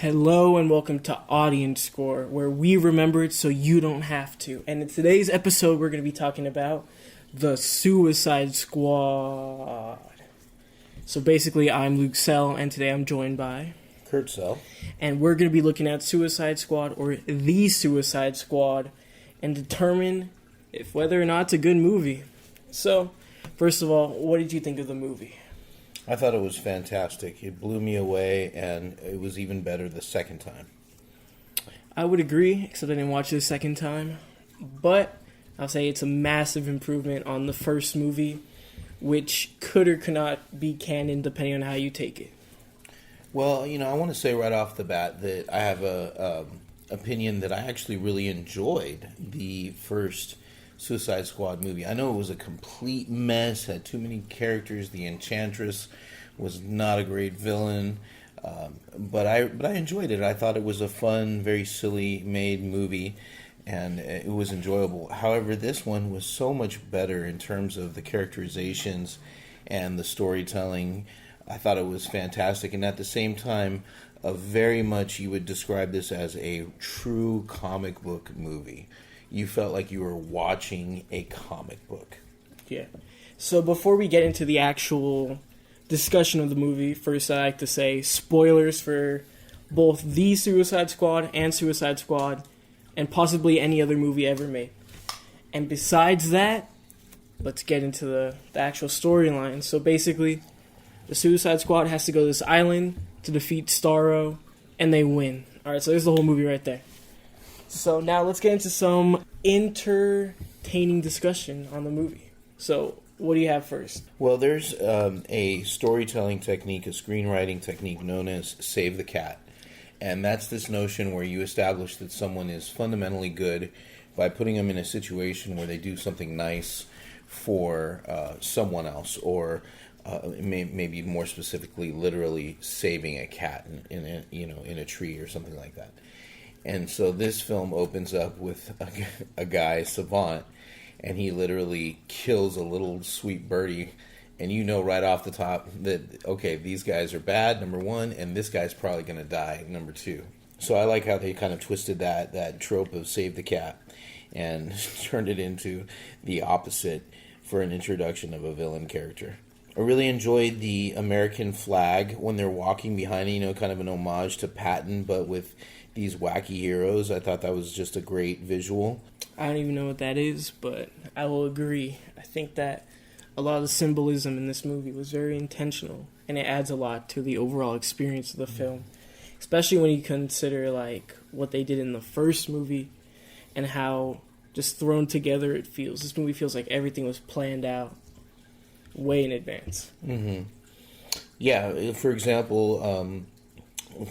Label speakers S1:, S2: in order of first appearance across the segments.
S1: Hello and welcome to Audience Score, where we remember it so you don't have to. And in today's episode, we're going to be talking about the Suicide Squad. So basically, I'm Luke Sell, and today I'm joined by
S2: Curt Sell.
S1: And we're going to be looking at Suicide Squad, or The Suicide Squad, and determine if whether or not it's a good movie. So, first of all, what did you think of the movie?
S2: I thought it was fantastic. It blew me away, and it was even better the second time.
S1: I would agree, except I didn't watch it the second time. But I'll say it's a massive improvement on the first movie, which could or could not be canon depending on how you take it.
S2: Well, I want to say right off the bat that I have a opinion that I actually really enjoyed the first Suicide Squad movie. I know it was a complete mess, had too many characters. The Enchantress was not a great villain, but I enjoyed it. I thought it was a fun, very silly made movie, and it was enjoyable. However, this one was so much better in terms of the characterizations and the storytelling. I thought it was fantastic, and at the same time, very much you would describe this as a true comic book movie. You felt like you were watching a comic book.
S1: Yeah. So before we get into the actual discussion of the movie, first I like to say spoilers for both The Suicide Squad and Suicide Squad, and possibly any other movie ever made. And besides that, let's get into the actual storyline. So basically, the Suicide Squad has to go to this island to defeat Starro, and they win. Alright, so there's the whole movie right there. So now let's get into some entertaining discussion on the movie. So what do you have first?
S2: Well, there's a storytelling technique, a screenwriting technique known as save the cat. And that's this notion where you establish that someone is fundamentally good by putting them in a situation where they do something nice for someone else, or maybe more specifically, literally saving a cat in a tree or something like that. And so this film opens up with a guy, Savant, and he literally kills a little sweet birdie. And you know right off the top that, okay, these guys are bad, number one, and this guy's probably going to die, number two. So I like how they kind of twisted that trope of save the cat and turned it into the opposite for an introduction of a villain character. I really enjoyed the American flag when they're walking behind it, kind of an homage to Patton, but with these wacky heroes. I thought that was just a great visual.
S1: I don't even know what that is, but I will agree. I think that a lot of the symbolism in this movie was very intentional, and it adds a lot to the overall experience of the film, especially when you consider like what they did in the first movie and how just thrown together it feels. This movie feels like everything was planned out way in advance.
S2: Mm-hmm. Yeah, for example,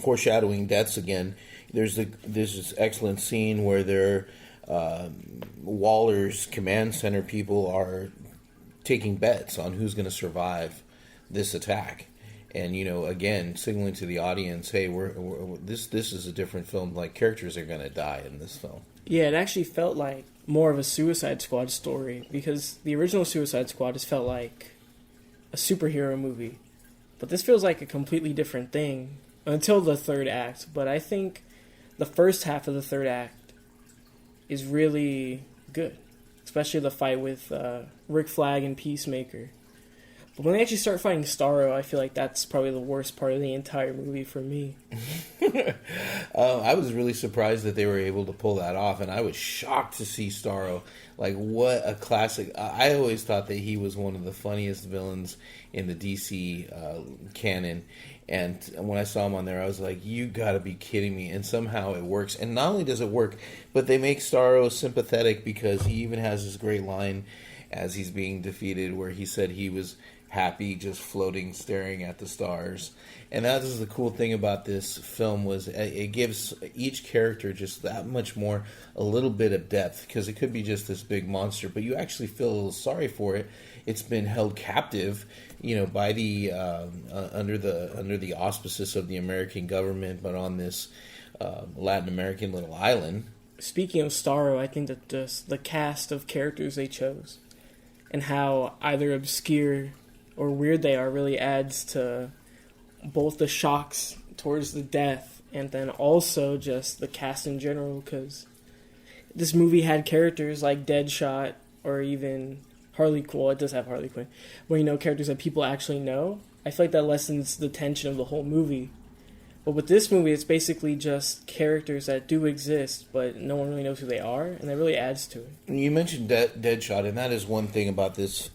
S2: foreshadowing deaths again. There's this excellent scene where their Waller's command center people are taking bets on who's going to survive this attack, and again signaling to the audience, hey, this is a different film. Like, characters are going to die in this film.
S1: Yeah, it actually felt like more of a Suicide Squad story, because the original Suicide Squad just felt like a superhero movie, but this feels like a completely different thing until the third act. But I think the first half of the third act is really good, especially the fight with Rick Flag and Peacemaker. But when they actually start fighting Starro, I feel like that's probably the worst part of the entire movie for me.
S2: I was really surprised that they were able to pull that off, and I was shocked to see Starro. Like, what a classic. I always thought that he was one of the funniest villains in the DC canon, and when I saw him on there, I was like, you gotta be kidding me. And somehow it works. And not only does it work, but they make Starro sympathetic, because he even has this great line as he's being defeated where he said he was happy just floating, staring at the stars. And that is the cool thing about this film, was it gives each character just that much more, a little bit of depth, because it could be just this big monster, but you actually feel a little sorry for it. It's been held captive, by the under the auspices of the American government, but on this Latin American little island.
S1: Speaking of Starro, I think that just the cast of characters they chose and how either obscure or weird they are really adds to both the shocks towards the death and then also just the cast in general, because this movie had characters like Deadshot or even Harley Quinn. Well, it does have Harley Quinn, where characters that people actually know. I feel like that lessens the tension of the whole movie. But with this movie, it's basically just characters that do exist, but no one really knows who they are, and that really adds to it.
S2: You mentioned Deadshot, and that is one thing about this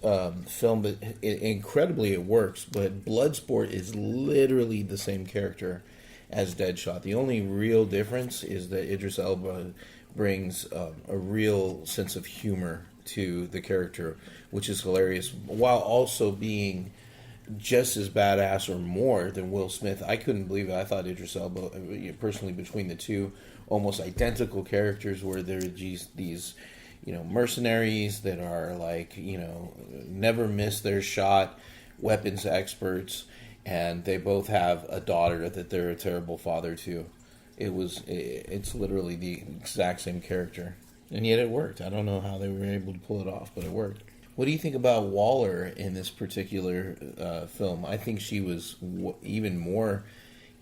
S2: film, but incredibly it works. But Bloodsport is literally the same character as Deadshot. The only real difference is that Idris Elba brings a real sense of humor to the character, which is hilarious, while also being just as badass or more than Will Smith. I couldn't believe it. I thought Idris Elba, personally, between the two, almost identical characters, where they're these mercenaries that are like, never miss their shot, weapons experts, and they both have a daughter that they're a terrible father to. It's literally the exact same character, and yet it worked. I don't know how they were able to pull it off, but it worked. What do you think about Waller in this particular film? I think she was even more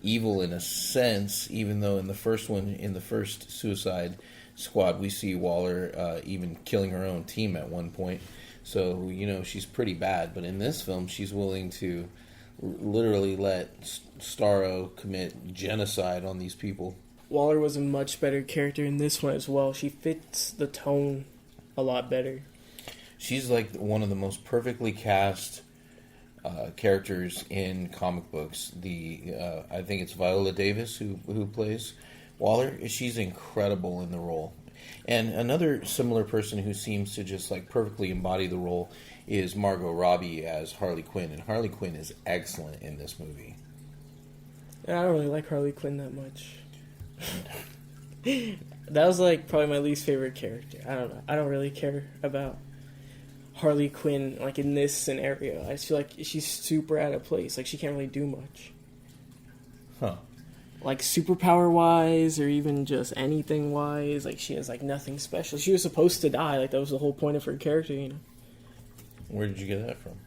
S2: evil in a sense, even though in the first Suicide Squad, we see Waller even killing her own team at one point. So, she's pretty bad. But in this film, she's willing to literally let Starro commit genocide on these people.
S1: Waller was a much better character in this one as well. She fits the tone a lot better.
S2: She's like one of the most perfectly cast characters in comic books. I think it's Viola Davis who plays Waller. She's incredible in the role. And another similar person who seems to just like perfectly embody the role is Margot Robbie as Harley Quinn. And Harley Quinn is excellent in this movie.
S1: I don't really like Harley Quinn that much. That was like probably my least favorite character. I don't know. I don't really care about Harley Quinn like in this scenario. I just feel like she's super out of place. Like she can't really do much.
S2: Huh.
S1: Like superpower wise or even just anything wise, like she has like nothing special. She was supposed to die. Like that was the whole point of her character,
S2: Where did you get that from?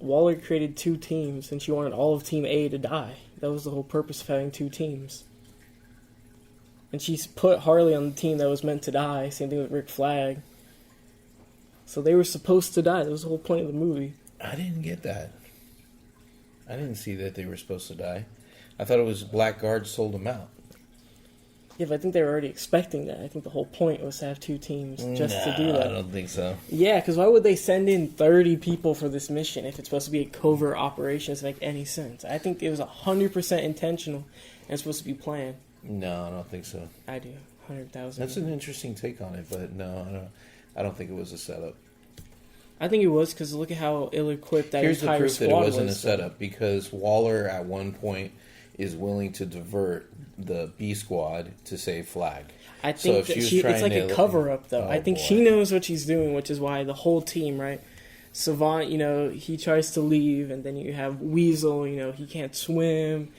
S1: Waller created two teams and she wanted all of Team A to die. That was the whole purpose of having two teams. And she's put Harley on the team that was meant to die. Same thing with Rick Flag. So they were supposed to die. That was the whole point of the movie.
S2: I didn't get that. I didn't see that they were supposed to die. I thought it was Blackguard sold them out.
S1: Yeah, but I think they were already expecting that. I think the whole point was to have two teams just to do that.
S2: I don't think so.
S1: Yeah, because why would they send in 30 people for this mission if it's supposed to be a covert operation? It doesn't make any sense. I think it was 100% intentional and it's supposed to be planned.
S2: No, I don't think so.
S1: I do. 100,000.
S2: That's an interesting take on it, but no, I don't think it was a setup.
S1: I think it was because look at how ill-equipped that
S2: Here's
S1: entire
S2: the proof
S1: squad
S2: that it
S1: was.
S2: wasn't a setup, because Waller at one point is willing to divert the B squad to save Flag.
S1: I think
S2: so
S1: that it's like a cover-up, though.
S2: Oh,
S1: I think
S2: boy.
S1: she knows what she's doing, which is why the whole team, right? Savant, he tries to leave, and then you have Weasel, he can't swim,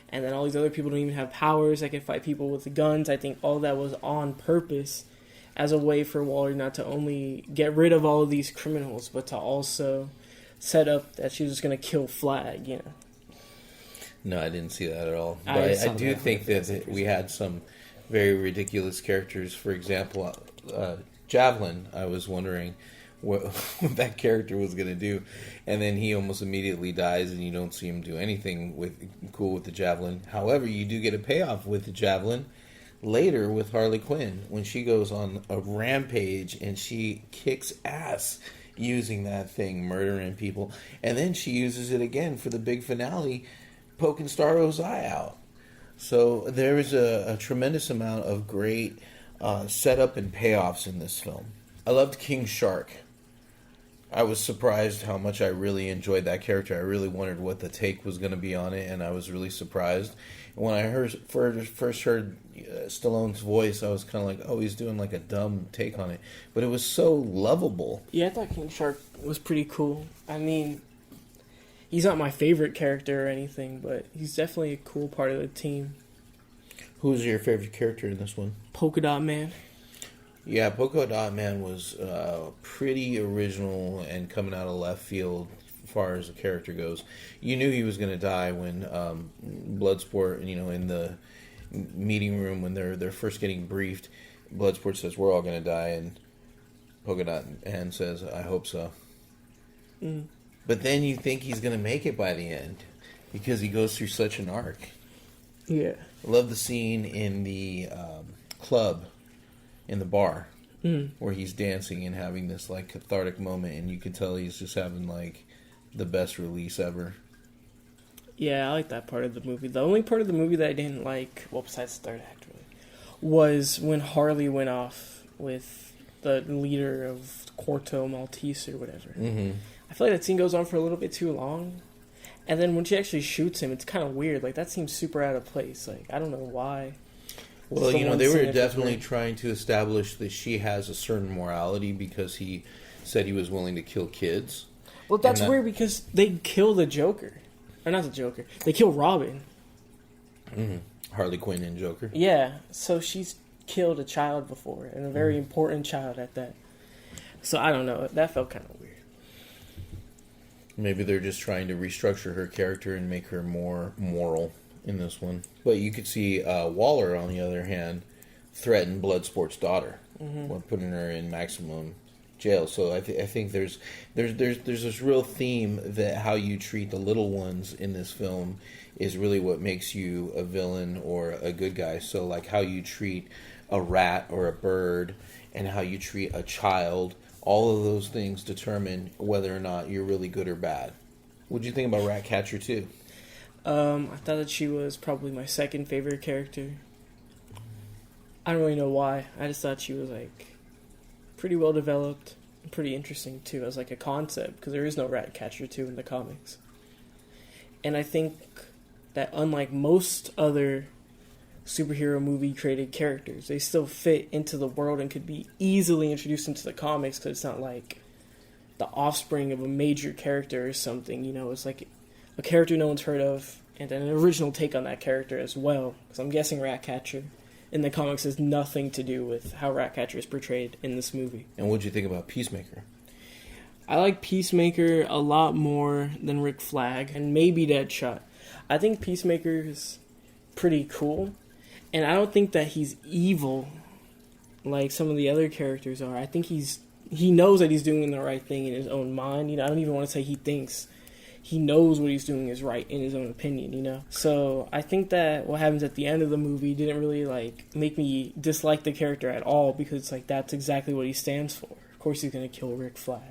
S1: and then all these other people don't even have powers that can fight people with the guns. I think all that was on purpose as a way for Waller not to only get rid of all of these criminals, but to also set up that she was just going to kill Flag,
S2: No, I didn't see that at all.
S1: I
S2: But I
S1: saw
S2: do
S1: that.
S2: think that we had some very ridiculous characters. For example, Javelin, I was wondering what that character was going to do. And then he almost immediately dies, and you don't see him do anything cool with the Javelin. However, you do get a payoff with the Javelin later with Harley Quinn when she goes on a rampage and she kicks ass using that thing, murdering people. And then she uses it again for the big finale, poking Starro's eye out. So there is a tremendous amount of great setup and payoffs in this film. I loved King Shark. I was surprised how much I really enjoyed that character. I really wondered what the take was going to be on it, and I was really surprised. When I first heard Stallone's voice, I was kind of like, oh, he's doing like a dumb take on it. But it was so lovable.
S1: Yeah, I thought King Shark was pretty cool. I mean, he's not my favorite character or anything, but he's definitely a cool part of the team.
S2: Who was your favorite character in this one?
S1: Polka Dot Man.
S2: Yeah, Polka Dot Man was pretty original and coming out of left field far as the character goes. You knew he was going to die when Bloodsport, in the meeting room when they're first getting briefed, Bloodsport says, "We're all going to die," and Polka Dot and says, "I hope so." Mm. But then you think he's going to make it by the end because he goes through such an arc.
S1: Yeah.
S2: I love the scene in the club, in the bar, where he's dancing and having this like cathartic moment, and you can tell he's just having like the best release ever.
S1: Yeah, I like that part of the movie. The only part of the movie that I didn't like, well, besides the third act, really, was when Harley went off with the leader of Corto Maltese or whatever. Mm-hmm. I feel like that scene goes on for a little bit too long. And then when she actually shoots him, it's kind of weird. Like, that seems super out of place. Like, I don't know why.
S2: Well, they were definitely trying to establish that she has a certain morality because he said he was willing to kill kids.
S1: Well, that's weird because they kill the Joker. Or not the Joker. They kill Robin.
S2: Mm-hmm. Harley Quinn and Joker.
S1: Yeah, so she's killed a child before, and a very important child at that. So I don't know. That felt kind of weird.
S2: Maybe they're just trying to restructure her character and make her more moral in this one. But you could see Waller, on the other hand, threaten Bloodsport's daughter while putting her in maximum jail. So I think there's this real theme that how you treat the little ones in this film is really what makes you a villain or a good guy. So like how you treat a rat or a bird and how you treat a child, all of those things determine whether or not you're really good or bad. What do you think about Ratcatcher 2?
S1: I thought that she was probably my second favorite character. I don't really know why. I just thought she was like pretty well developed and pretty interesting too as like a concept because there is no Ratcatcher 2 in the comics. And I think that unlike most other superhero movie created characters, they still fit into the world and could be easily introduced into the comics because it's not like the offspring of a major character or something. It's like a character no one's heard of and then an original take on that character as well. Because I'm guessing Ratcatcher in the comics has nothing to do with how Ratcatcher is portrayed in this movie.
S2: And what do you think about Peacemaker?
S1: I like Peacemaker a lot more than Rick Flag and maybe Deadshot. I think Peacemaker is pretty cool, and I don't think that he's evil like some of the other characters are. I think he knows that he's doing the right thing in his own mind. I don't even want to say he thinks. He knows what he's doing is right in his own opinion, So I think that what happens at the end of the movie didn't really, make me dislike the character at all because, that's exactly what he stands for. Of course he's going to kill Rick Flag.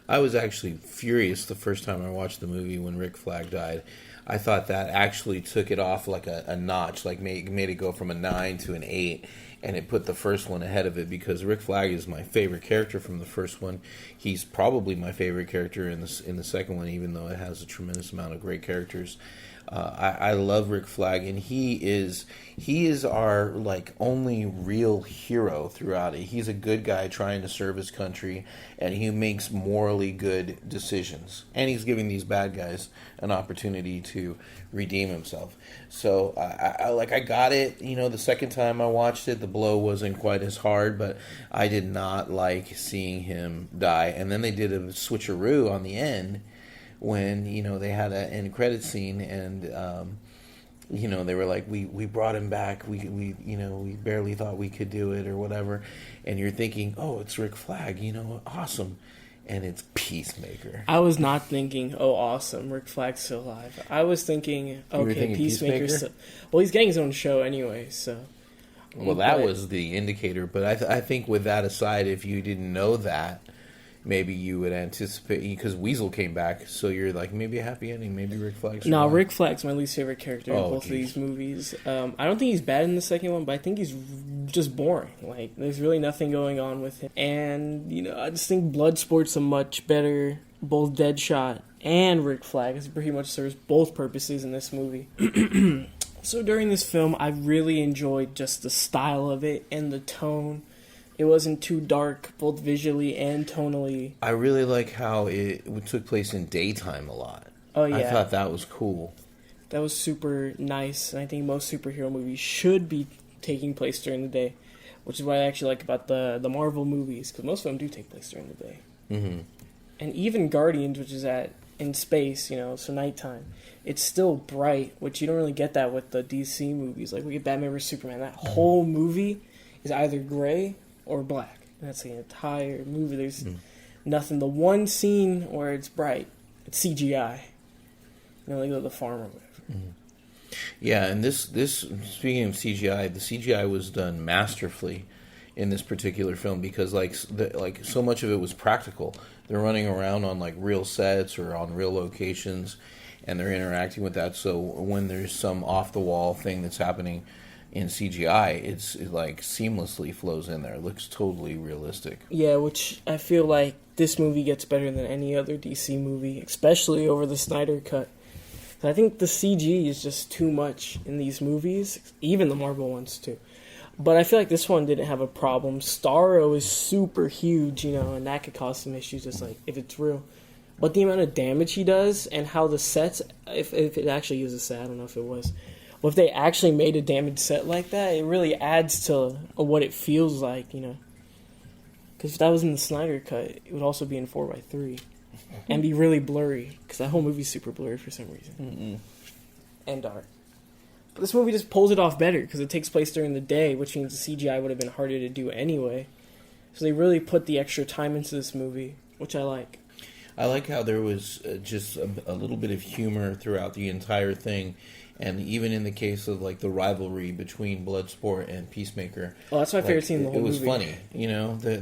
S2: I was actually furious the first time I watched the movie when Rick Flag died. I thought that actually took it off like a notch, made it go from a 9 to an 8, and it put the first one ahead of it because Rick Flag is my favorite character from the first one. He's probably my favorite character in the second one, even though it has a tremendous amount of great characters. I love Rick Flag, and he is our only real hero throughout it. He's a good guy trying to serve his country, and he makes morally good decisions. And he's giving these bad guys an opportunity to redeem himself. So I got it. The second time I watched it, the blow wasn't quite as hard, but I did not like seeing him die. And then they did a switcheroo on the end. When they had an end credit scene and they were like we brought him back, we barely thought we could do it or whatever, and you're thinking, oh, it's Rick Flag, awesome, and it's Peacemaker.
S1: I was not thinking, oh, awesome, Rick Flag's still alive. I was thinking, okay, Peacemaker's well, he's getting his own show anyway, so.
S2: Well, that was the indicator, but I think with that aside, if you didn't know that, maybe you would anticipate, because Weasel came back, so you're like, maybe a happy ending, maybe Rick Flag's
S1: No, Rick Flag's my least favorite character in both of these movies. I don't think he's bad in the second one, but I think he's just boring. There's really nothing going on with him. And, I just think Bloodsport's a much better, both Deadshot and Rick Flag. It pretty much serves both purposes in this movie. So during this film, I really enjoyed just the style of it and the tone. It wasn't too dark, both visually and tonally.
S2: I really like how it took place in daytime a lot.
S1: Oh, yeah.
S2: I thought that was cool.
S1: That was super nice, and I think most superhero movies should be taking place during the day, which is what I actually like about the Marvel movies, because most of them do take place during the day. Mm-hmm. And even Guardians, which is at in space, so nighttime. It's still bright, which you don't really get that with the DC movies. Like, we get Batman vs. Superman. That whole movie is either gray or black. And that's the entire movie. There's nothing. The one scene where it's bright, it's CGI. They go to the farm or whatever.
S2: Yeah, and this speaking of CGI, the CGI was done masterfully in this particular film because so much of it was practical. They're running around on like real sets or on real locations, and they're interacting with that. So when there's some off the wall thing that's happening in CGI, it like seamlessly flows in there. It looks totally realistic.
S1: Yeah, which I feel like this movie gets better than any other DC movie, especially over the Snyder Cut. I think the CG is just too much in these movies, even the Marvel ones too. But I feel like this one didn't have a problem. Starro is super huge, and that could cause some issues, just like if it's real. But the amount of damage he does and how the sets, if it actually is a set, I don't know if it was, but if they actually made a damaged set like that, it really adds to what it feels like, Because if that was in the Snyder Cut, it would also be in 4:3 and be really blurry, because that whole movie's super blurry for some reason. And dark. But this movie just pulls it off better because it takes place during the day, which means the CGI would have been harder to do anyway. So they really put the extra time into this movie, which I like.
S2: I like how there was just a little bit of humor throughout the entire thing, and even in the case of like the rivalry between Bloodsport and Peacemaker.
S1: Oh, that's my favorite scene in the whole movie.
S2: It was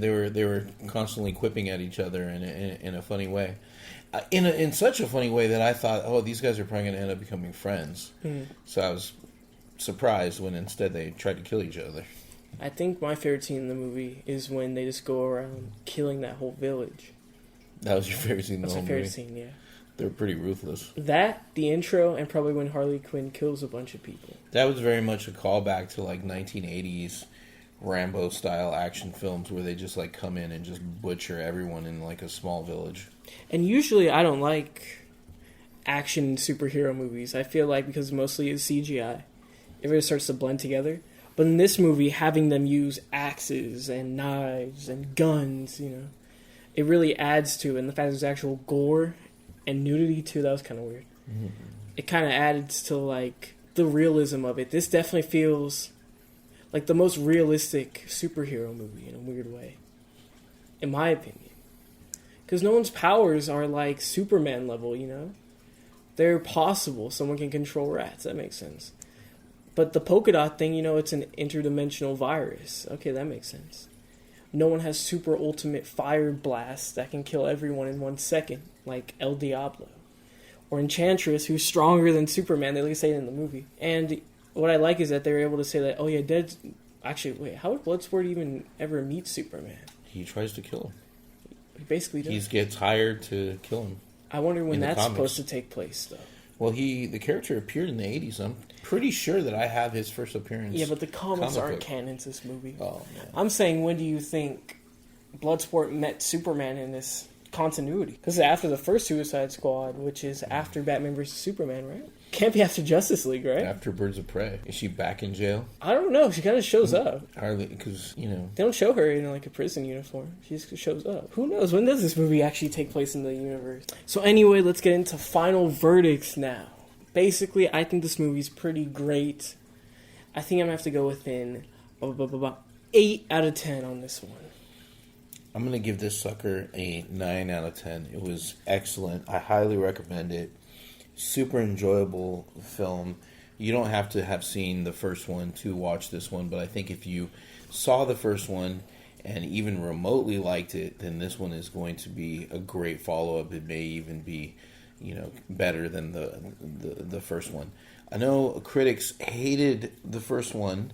S2: funny, They were constantly quipping at each other in a funny way, in such a funny way that I thought, oh, these guys are probably going to end up becoming friends. So I was surprised when instead they tried to kill each other.
S1: I think my favorite scene in the movie is when they just go around killing that whole village.
S2: That was your favorite scene in the whole movie?
S1: That's my favorite scene, yeah.
S2: They were pretty ruthless.
S1: That, the intro, and probably when Harley Quinn kills a bunch of people.
S2: That was very much a callback to like 1980s Rambo-style action films where they just like come in and just butcher everyone in like a small village. And
S1: usually I don't like action superhero movies. I feel like because mostly it's CGI, it really starts to blend together. But in this movie, having them use axes and knives and guns, it really adds to it. And the fact there's actual gore and nudity too, that was kind of weird. It kind of added to like the realism of it. This definitely feels like the most realistic superhero movie in a weird way, in my opinion. Because no one's powers are like Superman level, They're possible. Someone can control rats. That makes sense. But the polka dot thing, it's an interdimensional virus. Okay, that makes sense. No one has super ultimate fire blasts that can kill everyone in 1 second, like El Diablo. Or Enchantress, who's stronger than Superman. They at least say it in the movie. And what I like is that they were able to say that, oh yeah, Dead's... Actually, wait, how would Bloodsport even ever meet Superman?
S2: He tries to kill him.
S1: He basically does.
S2: He gets hired to kill him.
S1: I wonder when that's supposed to take place, though.
S2: Well, the character appeared in the 80s. I'm pretty sure that I have his first appearance.
S1: Yeah, but the comics aren't canon to this movie.
S2: Oh, man.
S1: I'm saying, when do you think Bloodsport met Superman in this continuity? Because it's after the first Suicide Squad, which is after Batman vs. Superman, right? Can't be after Justice League, right?
S2: After Birds of Prey. Is she back in jail?
S1: I don't know. She kind of shows up.
S2: Hardly, because,
S1: They don't show her in like a prison uniform. She just shows up. Who knows? When does this movie actually take place in the universe? So anyway, let's get into final verdicts now. Basically, I think this movie's pretty great. I think I'm going to have to go within 8 out of 10 on this one.
S2: I'm going to give this sucker a 9 out of 10. It was excellent. I highly recommend it. Super enjoyable film. You don't have to have seen the first one to watch this one, but I think if you saw the first one and even remotely liked it, then this one is going to be a great follow-up. It may even be, better than the first one. I know critics hated the first one,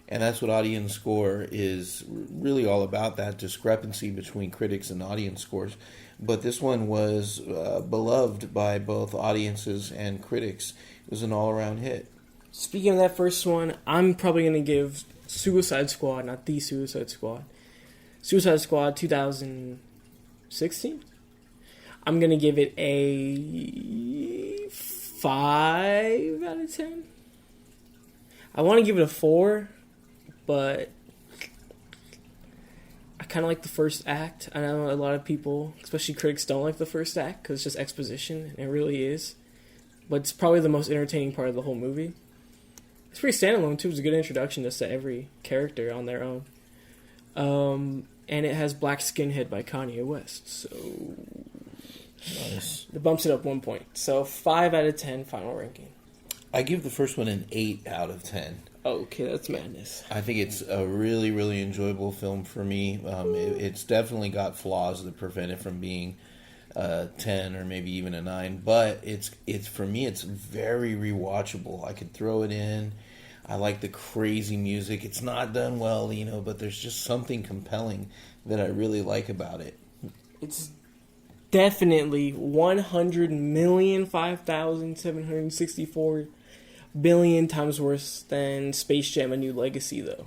S2: and that's what audience score is really all about, that discrepancy between critics and audience scores. But this one was beloved by both audiences and critics. It was an all-around hit. Speaking
S1: of that first one, I'm probably going to give Suicide Squad, not The Suicide Squad, Suicide Squad 2016? I'm going to give it a 5 out of 10. I want to give it a 4, but I kind of like the first act. I know a lot of people, especially critics, don't like the first act because it's just exposition, and it really is. But it's probably the most entertaining part of the whole movie. It's pretty standalone, too. It's a good introduction just to every character on their own. And it has Black Skinhead by Kanye West, so
S2: Nice.
S1: it bumps it up 1 point. So 5 out of 10 final ranking.
S2: I give the first one an 8 out of 10.
S1: Okay, that's madness.
S2: I think it's a really, really enjoyable film for me. It's definitely got flaws that prevent it from being 10 or maybe even a 9. But it's for me, it's very rewatchable. I could throw it in. I like the crazy music. It's not done well, but there's just something compelling that I really like about it.
S1: It's definitely 100,005,764 billion times worse than Space Jam: A New Legacy, though.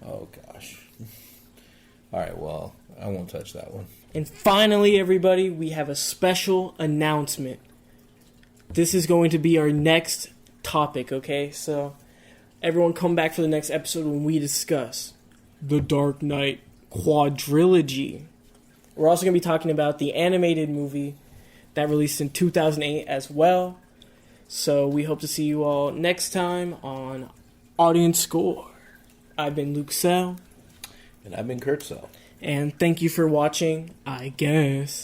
S2: Oh, gosh. All right, well, I won't touch that one.
S1: And finally, everybody, we have a special announcement. This is going to be our next topic, okay? So, everyone come back for the next episode when we discuss The Dark Knight Quadrilogy. We're also going to be talking about the animated movie that released in 2008 as well. So we hope to see you all next time on Audience Score. I've been Luke Sell.
S2: And I've been Curt Sell.
S1: And thank you for watching, I guess.